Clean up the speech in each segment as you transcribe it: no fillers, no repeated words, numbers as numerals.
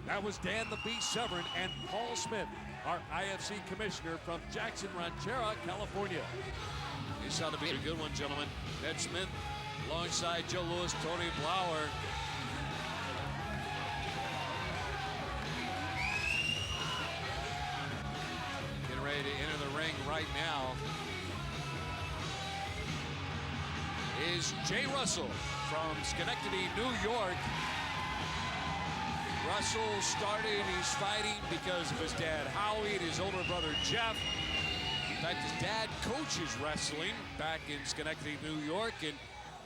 That was Dan the Beast Severn and Paul Smith, our IFC commissioner from Jackson Rancheria, California. This ought to be a good one, gentlemen. Ed Smith alongside Joe Louis, Tony Blauer. Getting ready to enter the ring right now is Jay Russell from Schenectady, New York. Russell started his fighting because of his dad Howie and his older brother Jeff. In fact, his dad coaches wrestling back in Schenectady, New York, and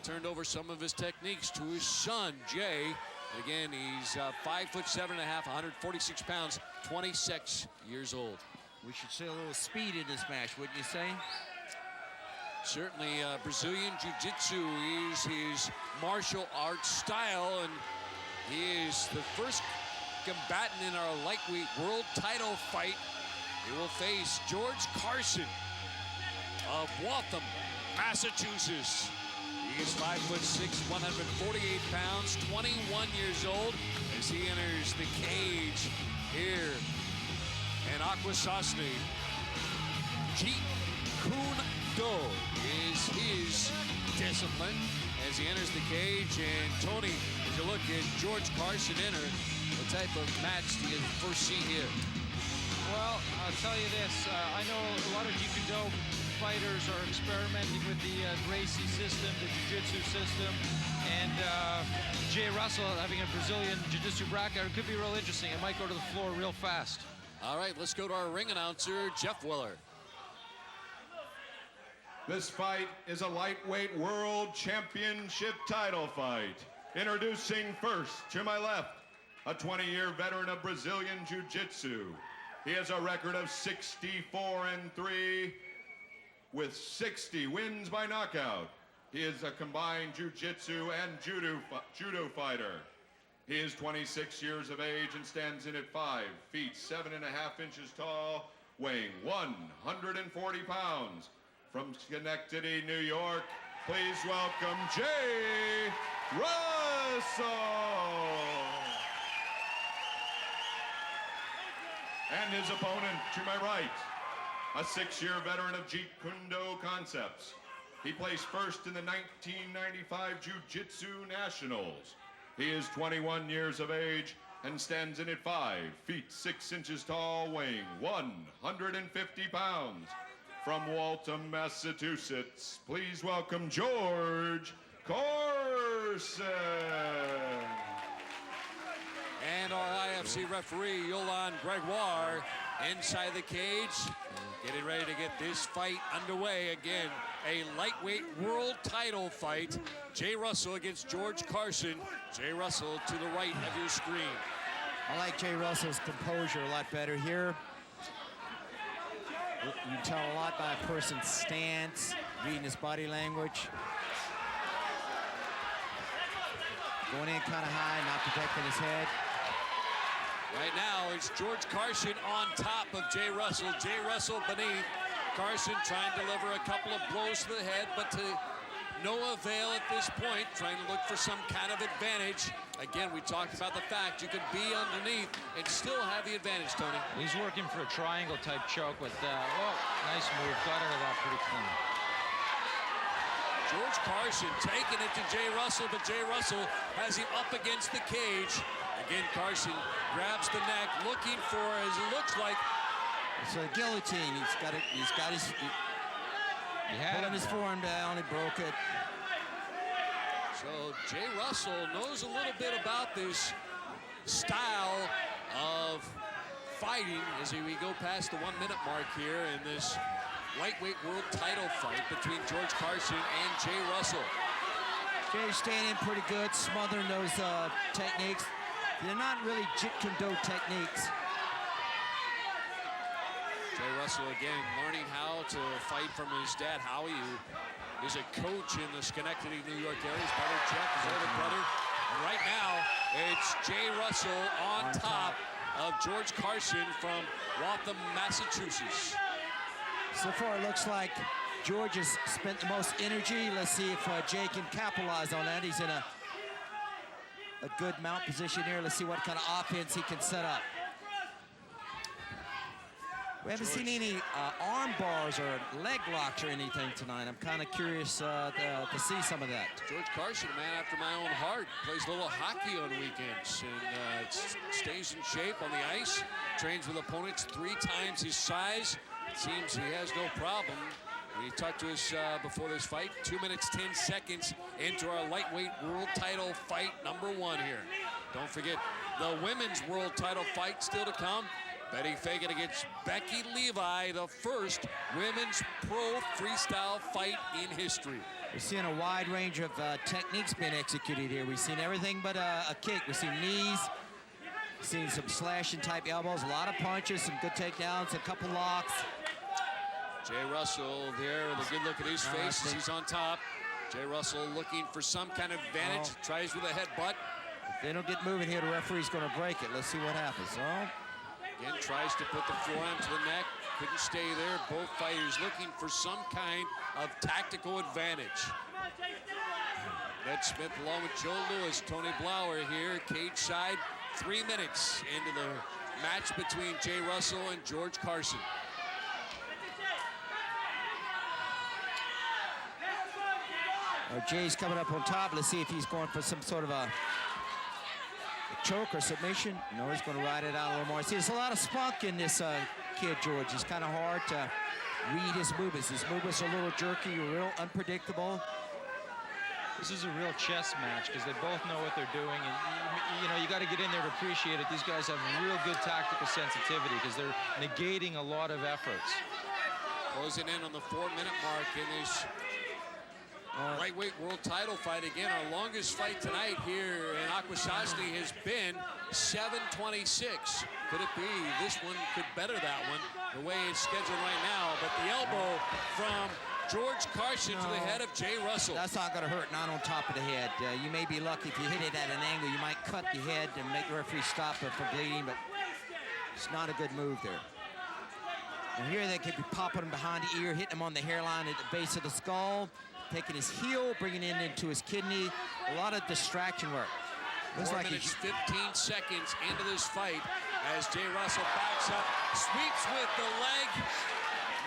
turned over some of his techniques to his son, Jay. And again, he's 5'7.5", 146 pounds, 26 years old. We should see a little speed in this match, wouldn't you say? Certainly, Brazilian Jiu-Jitsu is his martial arts style, and he is the first combatant in our lightweight world title fight. He will face George Carson of Waltham, Massachusetts. He is 5'6", 148 pounds, 21 years old, as he enters the cage here in Akwesasne. Jeet Kune Do is his discipline as he enters the cage. And Tony, as you look at George Carson enter, what type of match do you foresee here? Well, I'll tell you this. I know a lot of Jeet Kune Do fighters are experimenting with the Gracie system, the Jiu-Jitsu system, and Jay Russell having a Brazilian Jiu-Jitsu background. It could be real interesting. It might go to the floor real fast. All right, let's go to our ring announcer, Jeff Willer. This fight is a lightweight world championship title fight. Introducing first, to my left, a 20-year veteran of Brazilian Jiu-Jitsu. He has a record of 64-3 with 60 wins by knockout. He is a combined Jiu-Jitsu and judo fighter. He is 26 years of age and stands in at 5 feet 7.5 inches tall, weighing 140 pounds. From Schenectady, New York, please welcome Jay Russell. And his opponent to my right, a 6-year veteran of Jeet Kune Do concepts. He placed first in the 1995 Jiu-Jitsu Nationals. He is 21 years of age and stands in at 5 feet 6 inches tall, weighing 150 pounds. From Waltham, Massachusetts, please welcome George Carson. And our IFC referee, Yolan Gregoire, inside the cage, getting ready to get this fight underway. Again, a lightweight world title fight. Jay Russell against George Carson. Jay Russell to the right of your screen. I like Jay Russell's composure a lot better here. You can tell a lot by a person's stance, reading his body language. Going in kind of high, not protecting his head. Right now, it's George Carson on top of Jay Russell. Jay Russell beneath. Carson trying to deliver a couple of blows to the head, but to no avail at this point, trying to look for some kind of advantage. Again, we talked about the fact you could be underneath and still have the advantage, Tony. He's working for a triangle-type choke with, oh, nice move. Got out of that pretty clean. George Carson taking it to Jay Russell, but Jay Russell has him up against the cage. Again, Carson grabs the neck, looking for, as it looks like, it's a guillotine. He's got his, pulling his forearm down, he broke it. So Jay Russell knows a little bit about this style of fighting as we go past the 1 minute mark here in this lightweight world title fight between George Carson and Jay Russell. Jay's staying in pretty good, smothering those techniques. They're not really Jeet Kune Do techniques. Jay Russell again learning how to fight from his dad Howie, who is a coach in the Schenectady, New York area. His brother Jeff, his older brother. And right now, it's Jay Russell on top of George Carson from Waltham, Massachusetts. So far, it looks like George has spent the most energy. Let's see if Jay can capitalize on that. He's in a a good mount position here. Let's see what kind of offense he can set up. We haven't seen any arm bars or leg locks or anything tonight. I'm kind of curious to see some of that. George Carson, a man after my own heart, plays a little hockey on weekends and stays in shape on the ice, trains with opponents 3 times his size. It seems he has no problem. We talked to us before this fight. 2 minutes, 10 seconds into our lightweight world title fight #1 here. Don't forget the women's world title fight still to come. Betty Fagan against Becky Levi, the first women's pro freestyle fight in history. We're seeing a wide range of techniques being executed here. We've seen everything but a kick. We've seen knees, we've seen some slashing type elbows, a lot of punches, some good takedowns, a couple locks. Jay Russell there with a good look at his face as he's on top. Jay Russell looking for some kind of advantage, tries with a headbutt. If they don't get moving here, the referee's going to break it. Let's see what happens. Again, tries to put the forearm to the neck. Couldn't stay there. Both fighters looking for some kind of tactical advantage. Ned Smith along with Joe Louis, Tony Blauer here, cage side. 3 minutes into the match between Jay Russell and George Carson. Jay's coming up on top. Let's see if he's going for some sort of a choke or submission. No, he's going to ride it out a little more. See, there's a lot of spunk in this kid, George. It's kind of hard to read his movements. His movements are a little jerky, real unpredictable. This is a real chess match because they both know what they're doing, and you know, you got to get in there to appreciate it. These guys have real good tactical sensitivity because they're negating a lot of efforts. Closing in on the 4-minute mark in this lightweight world title fight. Again, our longest fight tonight here in Akwesasne has been 7:26. Could it be this one could better that one the way it's scheduled right now? But the elbow from George Carson to the head of Jay Russell. That's not going to hurt, not on top of the head. You may be lucky if you hit it at an angle. You might cut the head and make the referee stop it from bleeding, but it's not a good move there. And here they could be popping him behind the ear, hitting him on the hairline at the base of the skull, taking his heel, bringing it into his kidney. A lot of distraction work. Looks 4 like minutes, 15 seconds into this fight as Jay Russell backs up, sweeps with the leg,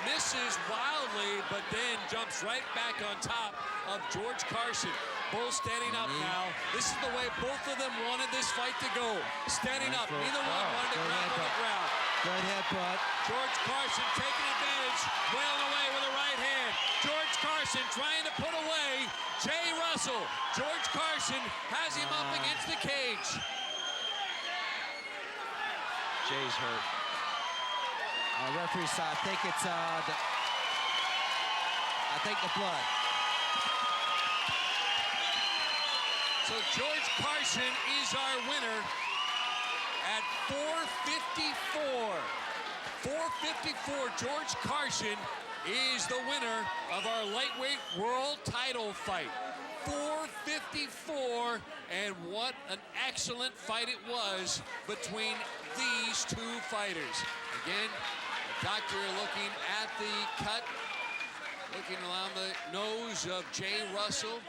misses wildly, but then jumps right back on top of George Carson. Both standing up now. This is the way both of them wanted this fight to go. Standing up. Neither one wanted to grab on the ground. Good headbutt. George Carson taking advantage, wailing away with a right hand. George Carson trying to put away Jay Russell. George Carson has him up against the cage. Jay's hurt. Referee saw, I think it's the blood. So George Carson is our winner at 4:54. 4:54, George Carson is the winner of our lightweight world title fight. 4:54, and what an excellent fight it was between these two fighters. Again, the doctor looking at the cut, looking around the nose of Jay Russell,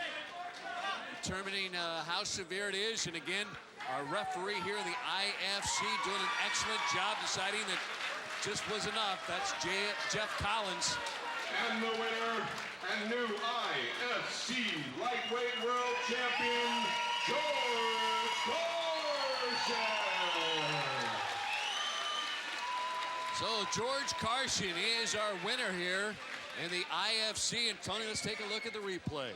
determining how severe it is. And again, our referee here in the IFC doing an excellent job deciding that just was enough. That's Jeff Collins. And the winner and new IFC lightweight world champion, George Carson. So George Carson is our winner here in the IFC. And Tony, let's take a look at the replay.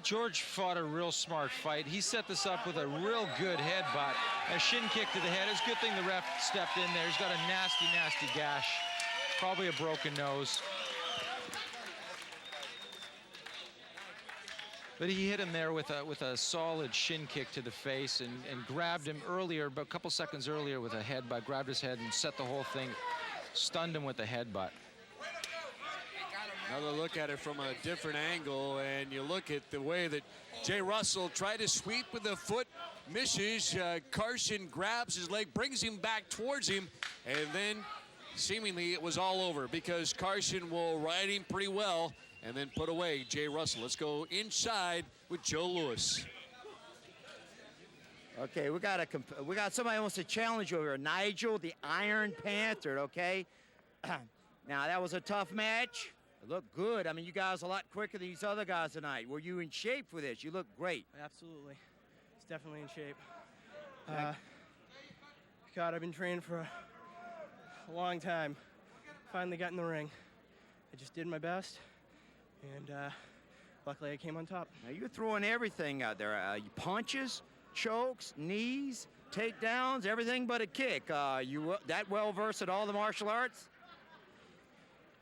George fought a real smart fight. He set this up with a real good headbutt. A shin kick to the head. It's a good thing the ref stepped in there. He's got a nasty, nasty gash. Probably a broken nose. But he hit him there with a solid shin kick to the face and grabbed him earlier, but a couple seconds earlier with a headbutt. Grabbed his head and set the whole thing. Stunned him with a headbutt. Another look at it from a different angle, and you look at the way that Jay Russell tried to sweep with the foot, misses. Carson grabs his leg, brings him back towards him, and then seemingly it was all over because Carson will ride him pretty well and then put away Jay Russell. Let's go inside with Joe Louis. Okay, we got somebody who wants to challenge you over. Nigel, the Iron Panther. Okay. Now that was a tough match. It looked good. I mean, you guys are a lot quicker than these other guys tonight. Were you in shape for this? You look great. Absolutely. It's definitely in shape. God, I've been training for a long time. Finally got in the ring. I just did my best, and luckily I came on top. Now you're throwing everything out there. Punches, chokes, knees, takedowns, everything but a kick. You that well versed at all the martial arts?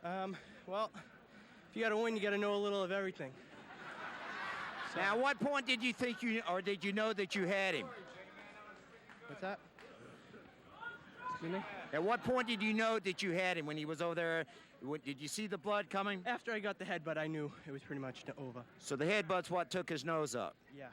Well, if you got to win, you got to know a little of everything. So, now, at what point did you think did you know that you had him? what's that? Excuse me? At what point did you know that you had him when he was over there? Did you see the blood coming? After I got the headbutt, I knew it was pretty much over. So the headbutt's what took his nose up. Yeah.